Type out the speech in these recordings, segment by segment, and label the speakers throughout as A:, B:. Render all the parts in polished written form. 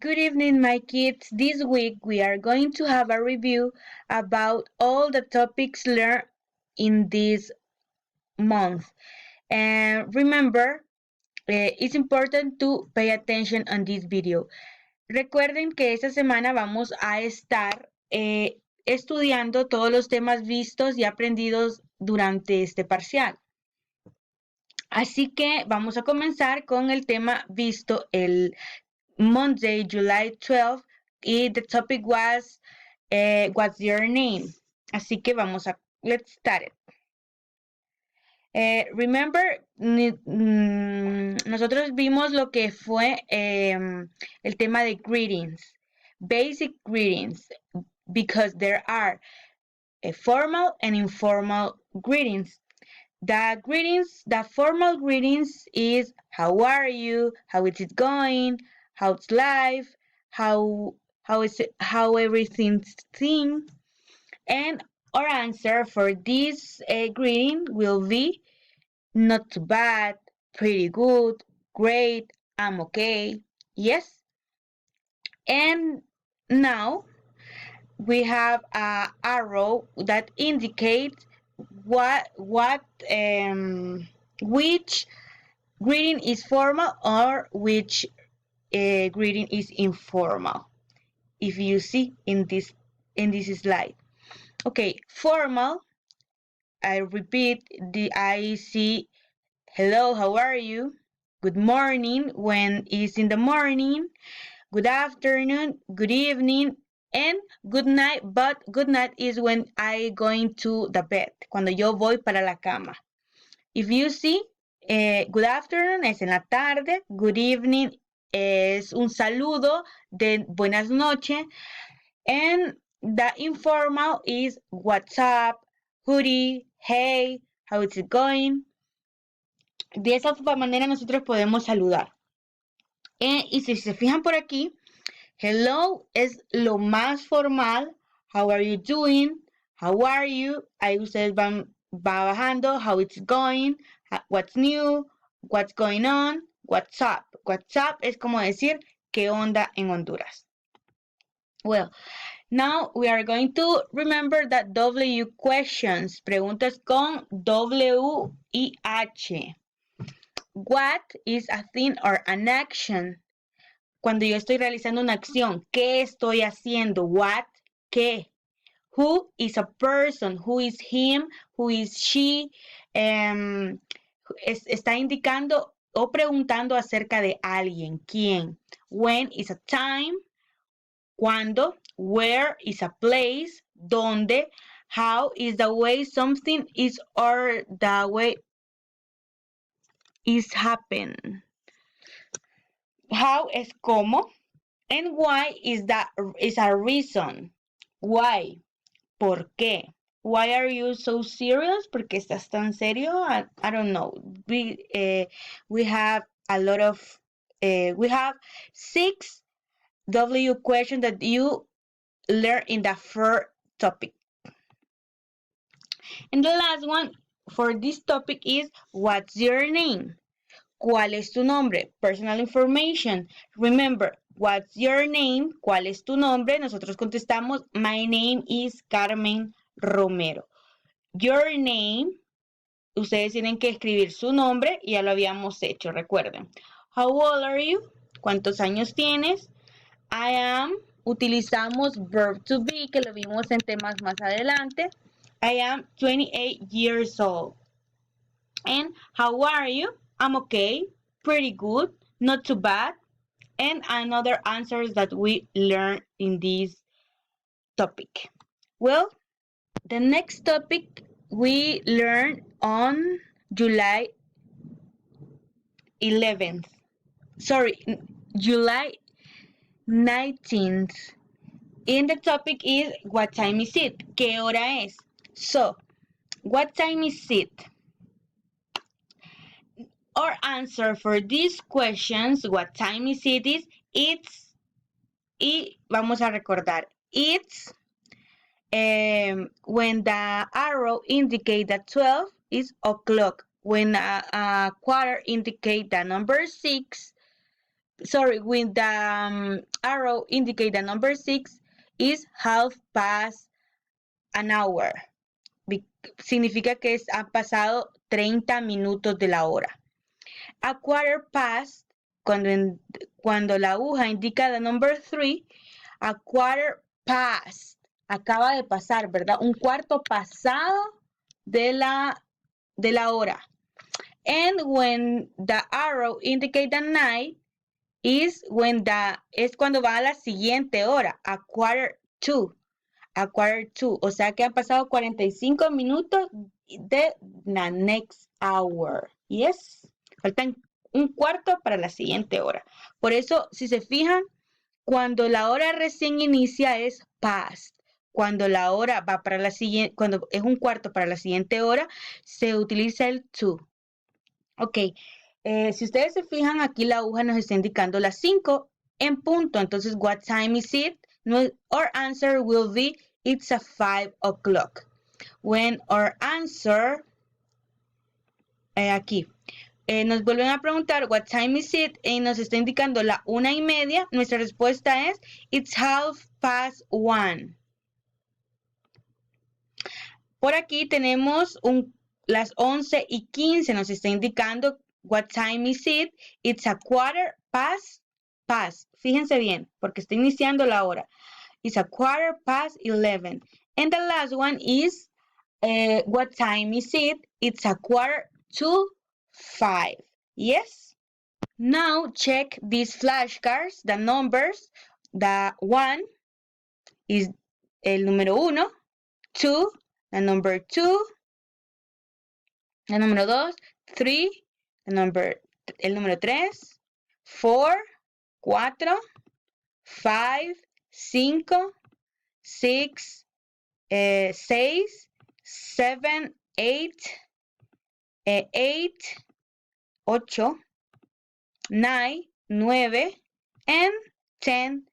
A: Good evening, my kids. This week we are going to have a review about all the topics learned in this month. And remember, it's important to pay attention on this video. Recuerden que esta semana vamos a estar estudiando todos los temas vistos y aprendidos durante este parcial. Así que vamos a comenzar con el tema visto el Monday, July 12, y the topic was what's your name? Así que let's start it. Remember, nosotros vimos lo que fue el tema de greetings, basic greetings, because there are formal and informal greetings. The formal greetings is how are you, how is it going, how's life, how everything's thing, and our answer for this greeting will be not too bad, pretty good, great, I'm okay, yes. And now we have a arrow that indicates which greeting is formal or which greeting is informal. If you see in this slide. Okay, formal. I repeat, I see hello, how are you? Good morning when it's in the morning. Good afternoon, good evening, and good night. But good night is when I going to the bed. Cuando yo voy para la cama. If you see, good afternoon es en la tarde. Good evening es un saludo de buenas noches. And the informal is what's up, howdy, hey, how is it going. De esa manera nosotros podemos saludar. Y si se fijan por aquí, hello es lo más formal. How are you doing? How are you? Ahí ustedes va bajando. How it's going? What's new? What's going on? What's up? What's up es como decir qué onda en Honduras. Well, now we are going to remember that W questions, preguntas con W y H. What is a thing or an action? Cuando yo estoy realizando una acción, ¿qué estoy haciendo? What, ¿qué? Who is a person? Who is him? Who is she? Está indicando o preguntando acerca de alguien. ¿Quién? When is a time. ¿Cuándo? Where is a place. ¿Dónde? How is the way something is or the way is happen. How es cómo. And why is a reason. Why? ¿Por qué? Why are you so serious? ¿Por qué estás tan serio? I don't know. We have a lot of we have 6 W questions that you learn in the first topic. And the last one for this topic is what's your name? ¿Cuál es tu nombre? Personal information. Remember, what's your name? ¿Cuál es tu nombre? Nosotros contestamos, my name is Carmen Romero. Your name, ustedes tienen que escribir su nombre, ya lo habíamos hecho, recuerden. How old are you? ¿Cuántos años tienes? I am, utilizamos verb to be, que lo vimos en temas más adelante. I am 28 years old. And how are you? I'm okay, pretty good, not too bad. And another answers that we learn in this topic. Well, the next topic we learn on July 11th. Sorry, July 19th. And the topic is what time is it? ¿Qué hora es? So, what time is it? Our answer for these questions, what time is it, is it's, y vamos a recordar, it's when the arrow indicates that 12 is o'clock. When a quarter indicates the number 6, with the arrow indicate the number 6 is half past an hour. Significa que han pasado 30 minutos de la hora. A quarter past, cuando la aguja indica the number 3, a quarter past, acaba de pasar, ¿verdad? Un cuarto pasado de la hora. And when the arrow indicates the night, es cuando va a la siguiente hora, a quarter to. O sea que han pasado 45 minutos de la next hour. Yes. Faltan un cuarto para la siguiente hora. Por eso, si se fijan, cuando la hora recién inicia es past. Cuando la hora va para la siguiente, cuando es un cuarto para la siguiente hora, se utiliza el to. Ok. Si ustedes se fijan, aquí la aguja nos está indicando las 5 en punto. Entonces, what time is it? Our answer will be, it's a 5 o'clock. When our answer, aquí, nos vuelven a preguntar, what time is it? Y nos está indicando la 1:30. Nuestra respuesta es, it's 1:30. Por aquí tenemos las 11:15. Nos está indicando, what time is it? It's a quarter past. Fíjense bien, porque está iniciando la hora. It's a 11:15. And the last one is, what time is it? It's a 4:45. Yes? Now check these flashcards, the numbers. The 1 is el número 1. 2, the number 2. El número 2, 3, el número 3. 4, 4. 5, 5. 6, 6, 7, 8, 8, 8, 9, 9, and 10,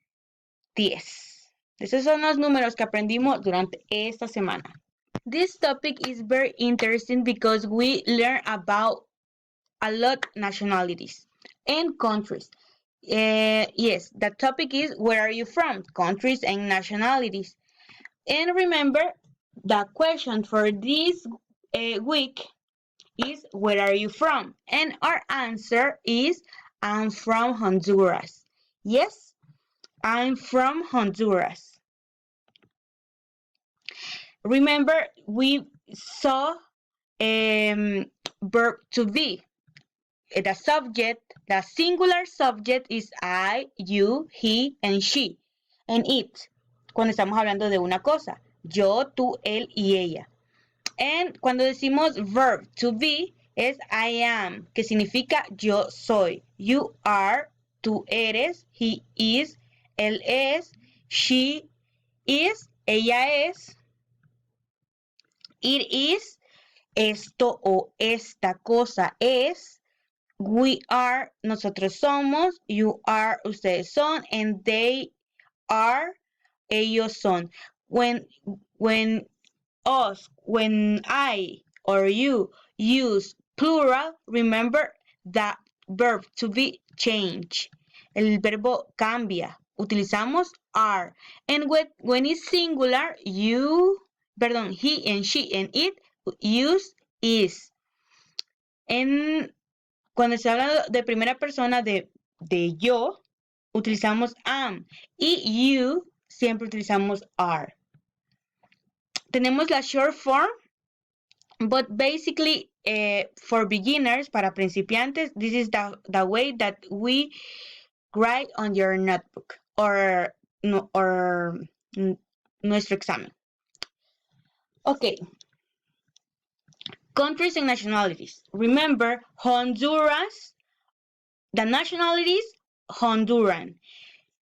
A: 10. Esos son los números que aprendimos durante esta semana. This topic is very interesting because we learn about a lot of nationalities and countries. Yes, the topic is, where are you from? Countries and nationalities. And remember, the question for this week is, where are you from? And our answer is, I'm from Honduras. Yes, I'm from Honduras. Remember, we saw verb to be. The subject, the singular subject is I, you, he, and she, and it. Cuando estamos hablando de una cosa, yo, tú, él y ella. And cuando decimos verb to be, es I am, que significa yo soy. You are, tú eres, he is, él es, she is, ella es, it is, esto o esta cosa es, we are, nosotros somos, you are, ustedes son, and they are, ellos son. When I or you use plural, remember that verb to be change. El verbo cambia. Utilizamos are. And when it's singular, he and she and it use is. And cuando se habla de primera persona de yo, utilizamos am. Y you siempre utilizamos are. Tenemos la short form, but basically for beginners, para principiantes, this is the way that we write on your notebook or nuestro examen. Okay. Countries and nationalities. Remember, Honduras, the nationalities, Honduran.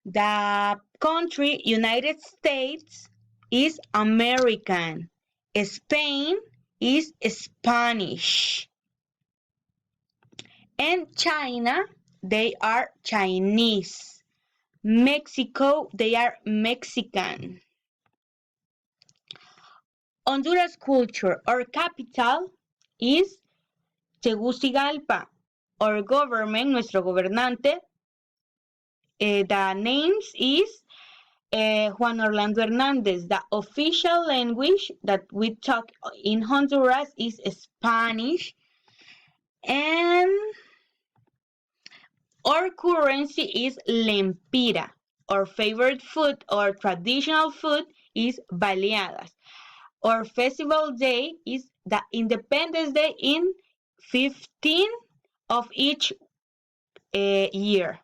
A: The country, United States, is American. Spain is Spanish. And China, they are Chinese. Mexico, they are Mexican. Honduras culture or capital is Tegucigalpa. Our government, nuestro gobernante, the names is Juan Orlando Hernandez. The official language that we talk in Honduras is Spanish. And our currency is lempira. Our favorite food or traditional food is baleadas. Our festival day is the Independence Day in 15 of each year.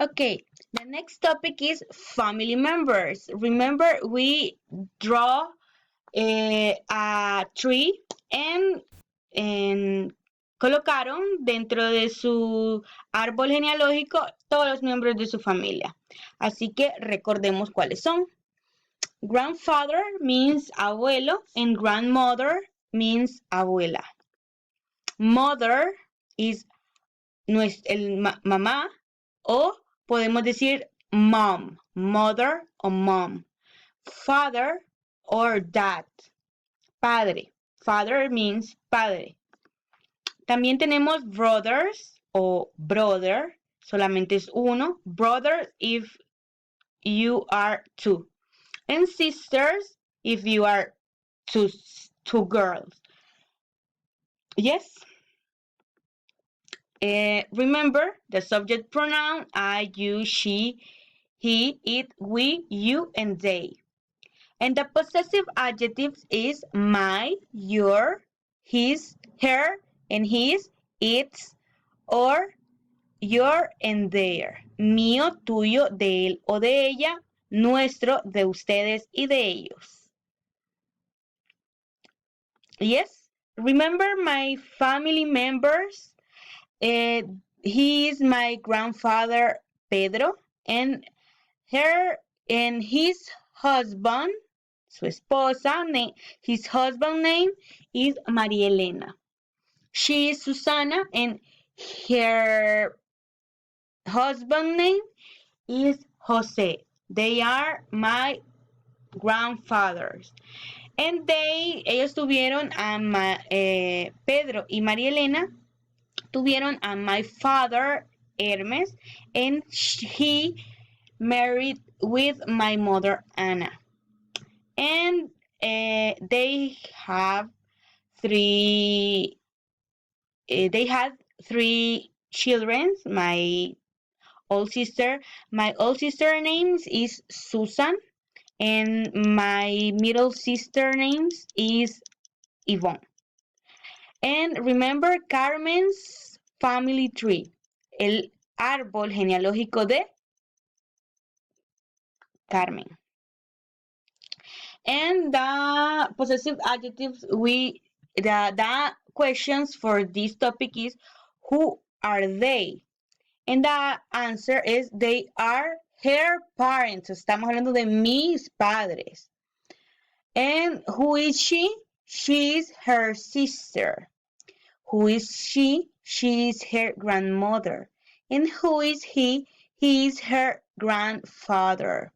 A: Okay, the next topic is family members. Remember, we draw a tree and colocaron dentro de su árbol genealógico todos los miembros de su familia. Así que recordemos cuáles son. Grandfather means abuelo and grandmother means abuela. Mother is mamá o podemos decir mom, mother o mom. Father or dad, padre. Father means padre. También tenemos brothers o brother, solamente es uno. Brother if you are two. And sisters if you are two girls. Yes. Remember the subject pronoun I, you, she, he, it, we, you, and they. And the possessive adjectives is my, your, his, her, and his, its, or your and their. Mío, tuyo, de él o de ella. Nuestro, de ustedes y de ellos. Yes, remember my family members? He is my grandfather, Pedro, and her and his husband, su esposa, his husband name is María Elena. She is Susana, and her husband name is Jose. They are my grandfathers. And ellos tuvieron a Pedro y María Elena tuvieron a my father, Hermes, and he married with my mother, Ana. And they had three children. My old sister name is Susan, and my middle sister name is Yvonne. And remember Carmen's family tree, el árbol genealógico de Carmen. And the possessive adjectives, the questions for this topic is, who are they? And the answer is, they are her parents. Estamos hablando de mis padres. And who is she? She is her sister. Who is she? She is her grandmother. And who is he? He is her grandfather.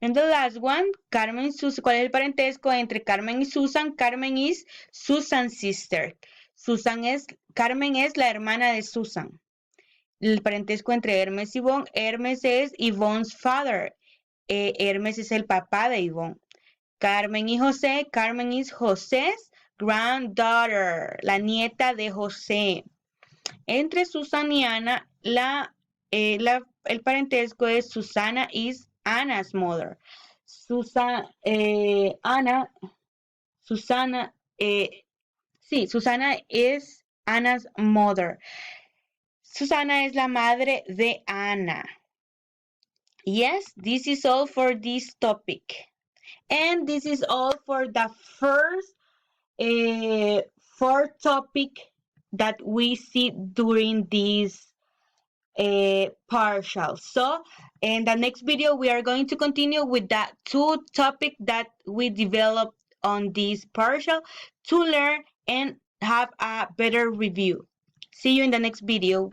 A: And the last one, Carmen y Susan. ¿Cuál es el parentesco entre Carmen y Susan? Carmen is Susan's sister. Carmen es la hermana de Susan. El parentesco entre Hermes y Yvonne. Hermes es Yvonne's father. Hermes es el papá de Yvonne. Carmen y José. Carmen is José's granddaughter, la nieta de José. Entre Susan y Ana, el parentesco es Susana is Anna's mother. Susana es Anna's mother. Susana es la madre de Ana. Yes, this is all for this topic. And this is all for the first 4 topic that we see during this partial. So in the next video, we are going to continue with the 2 topics that we developed on this partial to learn and have a better review. See you in the next video.